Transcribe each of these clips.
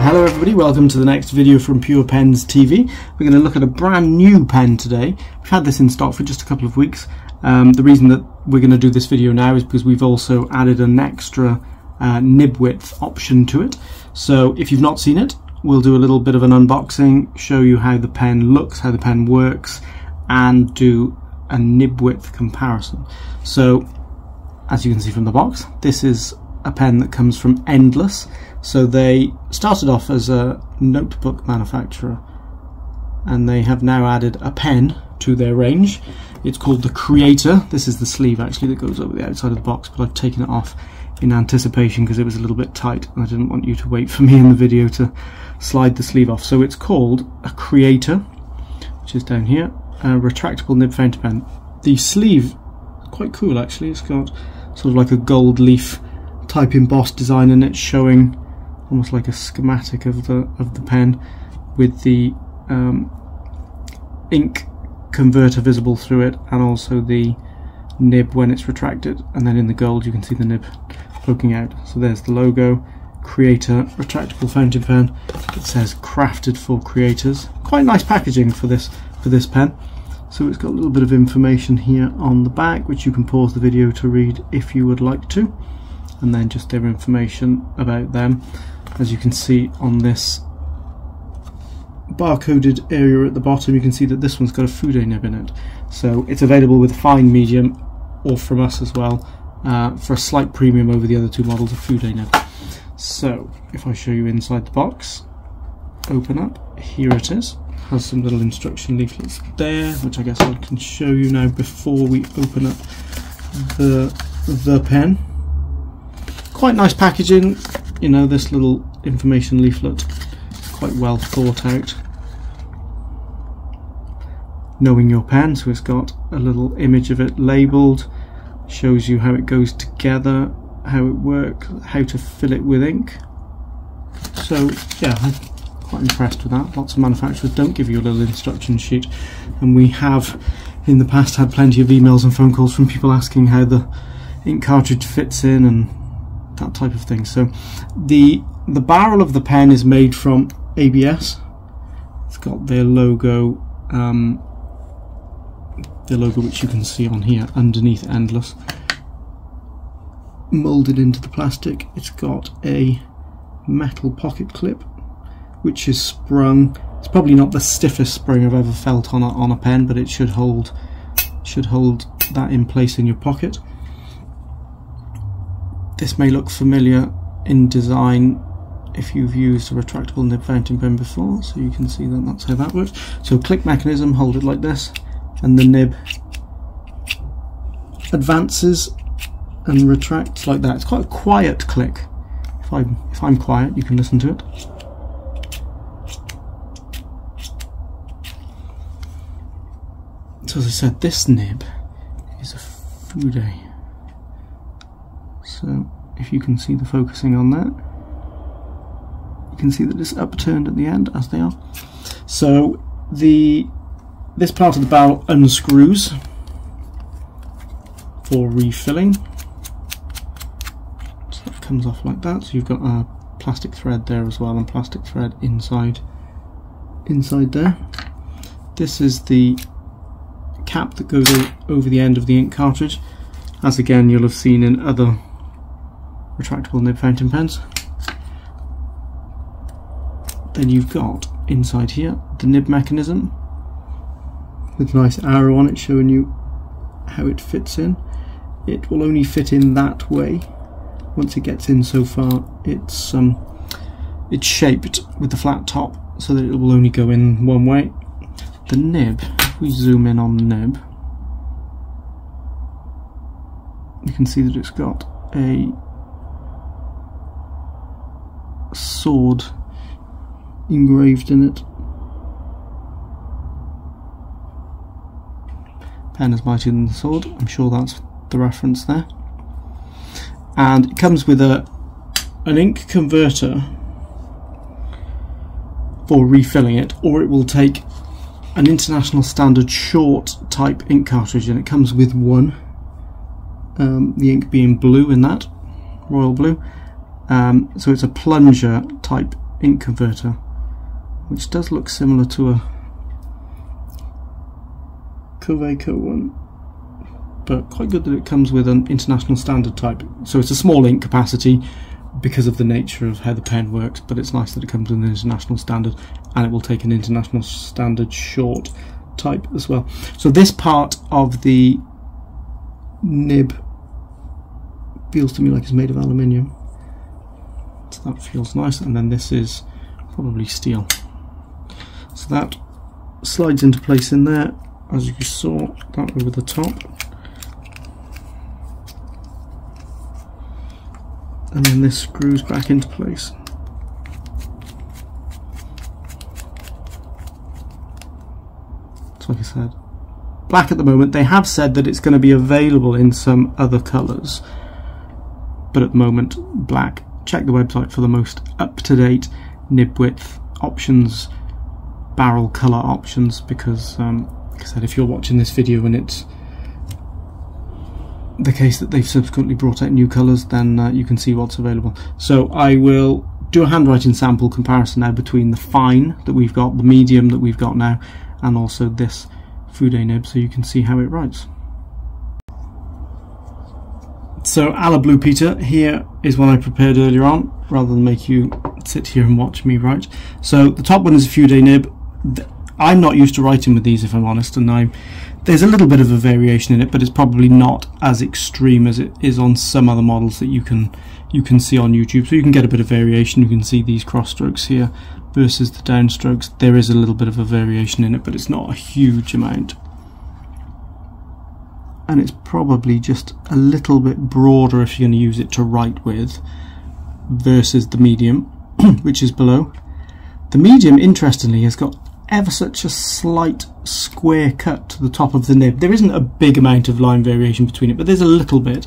Hello everybody, welcome to the next video from Pure Pens TV. We're going to look at a brand new pen today. We've had this in stock for just a couple of weeks. The reason that we're going to do this video now is because we've also added an extra nib width option to it. So if you've not seen it, we'll do a little bit of an unboxing, show you how the pen looks, how the pen works, and do a nib width comparison. So as you can see from the box, this is a pen that comes from Endless. So they started off as a notebook manufacturer and they have now added a pen to their range. It's called the Creator. This is the sleeve actually that goes over the outside of the box, but I've taken it off in anticipation because it was a little bit tight and I didn't want you to wait for me in the video to slide the sleeve off. So it's called a Creator, which is down here, a retractable nib fountain pen. The sleeve, quite cool actually, it's got sort of like a gold leaf type embossed design in it, showing almost like a schematic of the pen with the ink converter visible through it, and also the nib when it's retracted, and then in the gold you can see the nib poking out. So there's the logo, Creator retractable fountain pen. It says crafted for creators. Quite nice packaging for this pen. So it's got a little bit of information here on the back, which you can pause the video to read if you would like to, and then just their information about them. As you can see on this barcoded area at the bottom, you can see that this one's got a Fude nib in it. So it's available with fine, medium, or from us as well, for a slight premium over the other two models of Fude nib. So if I show you inside the box, open up, here it is. Has some little instruction leaflets there, which I guess I can show you now before we open up the pen. Quite nice packaging, you know, this little information leaflet is quite well thought out. Knowing your pen, so it's got a little image of it labelled, shows you how it goes together, how it works, how to fill it with ink. So yeah, I'm quite impressed with that. Lots of manufacturers don't give you a little instruction sheet, and we have in the past had plenty of emails and phone calls from people asking how the ink cartridge fits in and that type of thing. So the barrel of the pen is made from ABS. It's got their logo which you can see on here underneath Endless, moulded into the plastic. It's got a metal pocket clip which is sprung. It's probably not the stiffest spring I've ever felt on a pen, but it should hold that in place in your pocket. This may look familiar in design if you've used a retractable nib fountain pen before, so you can see that that's how that works. So click mechanism, hold it like this, and the nib advances and retracts like that. It's quite a quiet click. If I'm quiet, you can listen to it. So as I said, this nib is a Fude. So if you can see the focusing on that, you can see that it's upturned at the end, as they are. So this part of the barrel unscrews for refilling. So it comes off like that. So you've got a plastic thread there as well, and plastic thread inside there. This is the cap that goes over the end of the ink cartridge, as again you'll have seen in other retractable nib fountain pens. Then you've got inside here the nib mechanism with a nice arrow on it showing you how it fits in. It will only fit in that way. Once it gets in so far, it's shaped with the flat top so that it will only go in one way. The nib, if we zoom in on the nib, you can see that it's got a sword engraved in it. Pen is mightier than the sword, I'm sure that's the reference there. And it comes with an ink converter for refilling it, or it will take an international standard short type ink cartridge, and it comes with one, the ink being blue in that, royal blue. So it's a plunger type ink converter, which does look similar to a Coveco one, but quite good that it comes with an international standard type. So it's a small ink capacity because of the nature of how the pen works, but it's nice that it comes with an international standard, and it will take an international standard short type as well. So this part of the nib feels to me like it's made of aluminium, so that feels nice, and then this is probably steel. So that slides into place in there, as you saw, that over the top. And then this screws back into place. So like I said, black at the moment. They have said that it's going to be available in some other colours, but at the moment black. Check the website for the most up-to-date nib width options, barrel colour options, because like I said, if you're watching this video and it's the case that they've subsequently brought out new colours, then you can see what's available. So I will do a handwriting sample comparison now between the fine that we've got, the medium that we've got now, and also this Fude nib, so you can see how it writes. So a la Blue Peter, here is one I prepared earlier on, rather than make you sit here and watch me write. So the top one is a Fude nib. I'm not used to writing with these, if I'm honest, and there's a little bit of a variation in it, but it's probably not as extreme as it is on some other models that you can see on YouTube. So you can get a bit of variation. You can see these cross strokes here versus the downstrokes. There is a little bit of a variation in it, but it's not a huge amount. And it's probably just a little bit broader if you're going to use it to write with versus the medium, which is below. The medium, interestingly, has got ever such a slight square cut to the top of the nib. There isn't a big amount of line variation between it, but there's a little bit.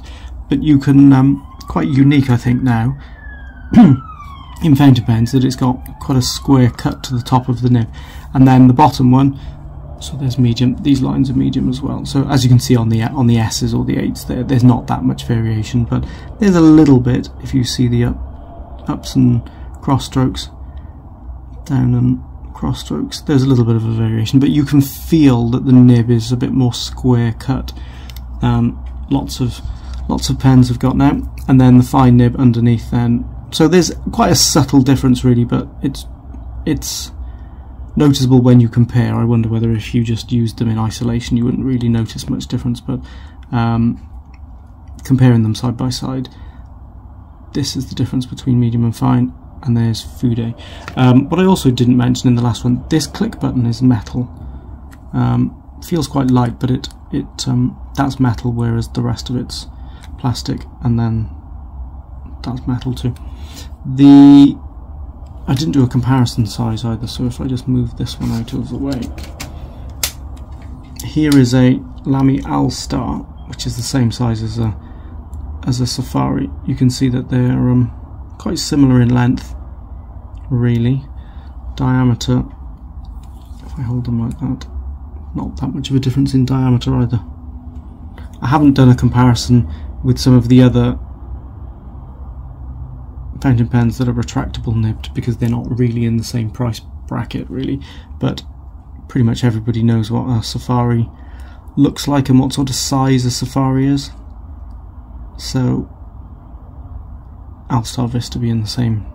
But you can, quite unique I think now, in fountain pens, that it's got quite a square cut to the top of the nib. And then the bottom one, so there's medium, these lines are medium as well. So as you can see on the S's or the 8s there's not that much variation, but there's a little bit if you see the ups and cross strokes, down and cross strokes. There's a little bit of a variation, but you can feel that the nib is a bit more square cut than lots of pens have got now. And then the fine nib underneath then, so there's quite a subtle difference really, but it's noticeable when you compare. I wonder whether if you just used them in isolation you wouldn't really notice much difference, but comparing them side by side, this is the difference between medium and fine, and there's Fude. What I also didn't mention in the last one, this click button is metal. Feels quite light, but that's metal, whereas the rest of it's plastic, and then that's metal too. I didn't do a comparison size either, so if I just move this one out of the way, here is a Lamy All-Star, which is the same size as a Safari. You can see that they're quite similar in length, really. Diameter, if I hold them like that, not that much of a difference in diameter either. I haven't done a comparison with some of the other fountain pens that are retractable nibbed, because they're not really in the same price bracket really, but pretty much everybody knows what a Safari looks like and what sort of size a Safari is. So All-Star Vista be in the same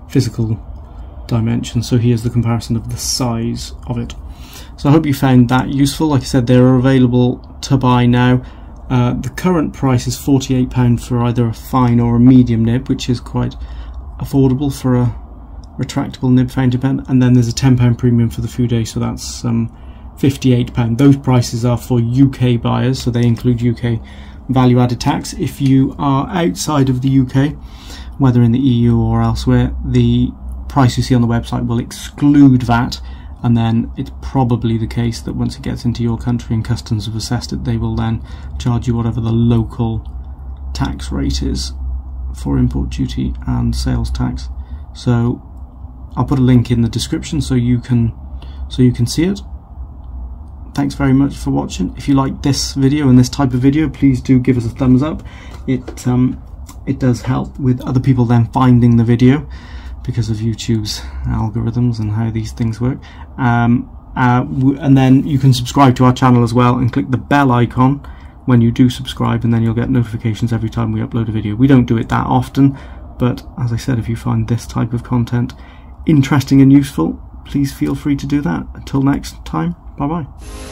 physical dimension, so here's the comparison of the size of it. So I hope you found that useful. Like I said, they're available to buy now. The current price is £48 for either a fine or a medium nib, which is quite affordable for a retractable nib fountain pen, and then there's a £10 premium for the Fude, so that's £58. Those prices are for UK buyers, so they include UK value added tax. If you are outside of the UK, whether in the EU or elsewhere, the price you see on the website will exclude VAT, and then it's probably the case that once it gets into your country and customs have assessed it, they will then charge you whatever the local tax rate is for import duty and sales tax. So I'll put a link in the description so you can see it. Thanks very much for watching. If you like this video and this type of video, please do give us a thumbs up. It does help with other people then finding the video. because of YouTube's algorithms and how these things work. And then you can subscribe to our channel as well and click the bell icon when you do subscribe, and then you'll get notifications every time we upload a video. We don't do it that often, but as I said, if you find this type of content interesting and useful, please feel free to do that. Until next time, bye bye.